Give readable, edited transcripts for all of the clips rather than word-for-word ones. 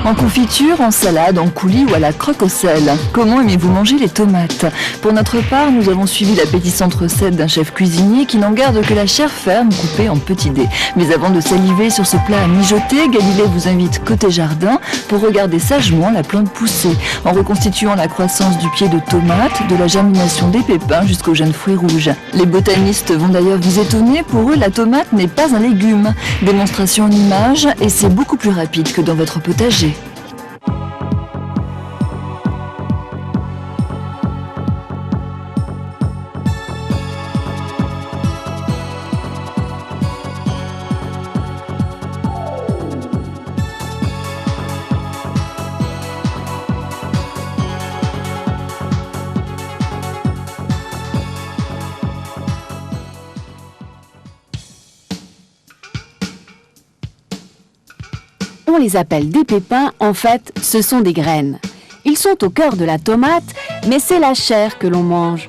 En confiture, en salade, en coulis ou à la croque au sel. Comment aimez-vous manger les tomates? Pour notre part, nous avons suivi l'appétissante recette d'un chef cuisinier qui n'en garde que la chair ferme coupée en petits dés. Mais avant de saliver sur ce plat à mijoter, Galilée vous invite côté jardin pour regarder sagement la plante pousser, en reconstituant la croissance du pied de tomate, de la germination des pépins jusqu'aux jeunes fruits rouges. Les botanistes vont d'ailleurs vous étonner, pour eux la tomate n'est pas un légume. Démonstration en images et c'est beaucoup plus rapide que dans votre potager. On les appelle des pépins, en fait, ce sont des graines. Ils sont au cœur de la tomate, mais c'est la chair que l'on mange.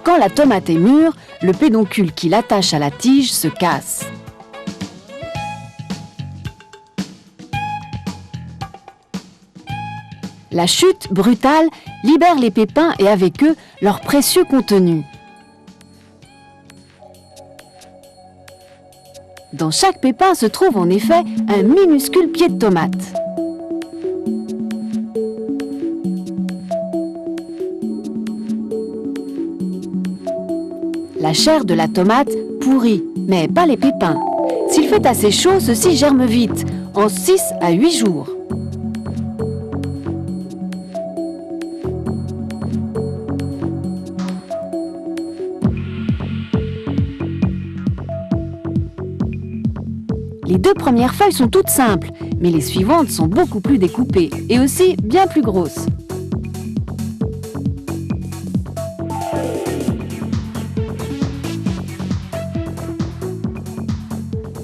Quand la tomate est mûre, le pédoncule qui l'attache à la tige se casse. La chute brutale libère les pépins et avec eux leur précieux contenu. Dans chaque pépin se trouve en effet un minuscule pied de tomate. La chair de la tomate pourrit, mais pas les pépins. S'il fait assez chaud, ceux-ci germent vite, en 6 à 8 jours. Les 2 premières feuilles sont toutes simples, mais les suivantes sont beaucoup plus découpées et aussi bien plus grosses.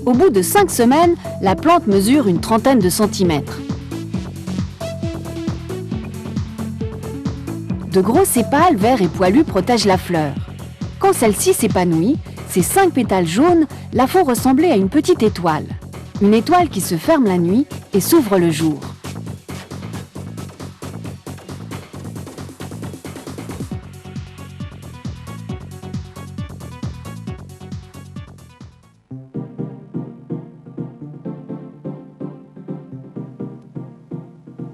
Au bout de 5 semaines, la plante mesure une trentaine de centimètres. De gros sépales verts et poilus protègent la fleur. Quand celle-ci s'épanouit, ses 5 pétales jaunes la font ressembler à une petite étoile. Une étoile qui se ferme la nuit et s'ouvre le jour.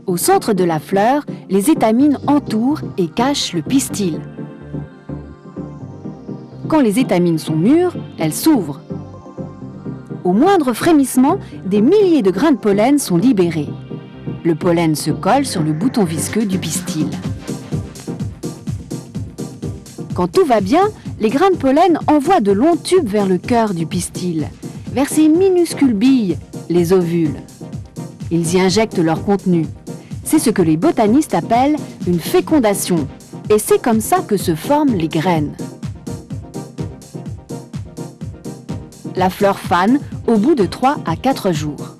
Au centre de la fleur, les étamines entourent et cachent le pistil. Quand les étamines sont mûres, elles s'ouvrent. Au moindre frémissement, des milliers de grains de pollen sont libérés. Le pollen se colle sur le bouton visqueux du pistil. Quand tout va bien, les grains de pollen envoient de longs tubes vers le cœur du pistil, vers ces minuscules billes, les ovules. Ils y injectent leur contenu. C'est ce que les botanistes appellent une fécondation. Et c'est comme ça que se forment les graines. La fleur fane au bout de 3 à 4 jours.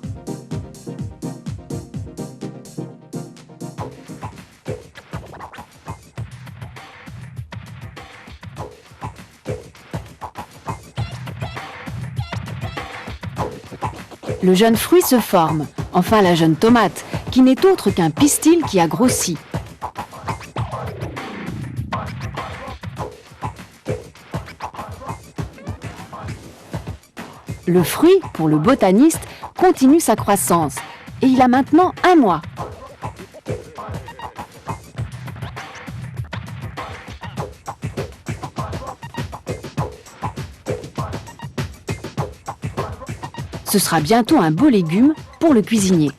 Le jeune fruit se forme, enfin la jeune tomate, qui n'est autre qu'un pistil qui a grossi. Le fruit, pour le botaniste, continue sa croissance et il a maintenant 1 mois. Ce sera bientôt un beau légume pour le cuisinier.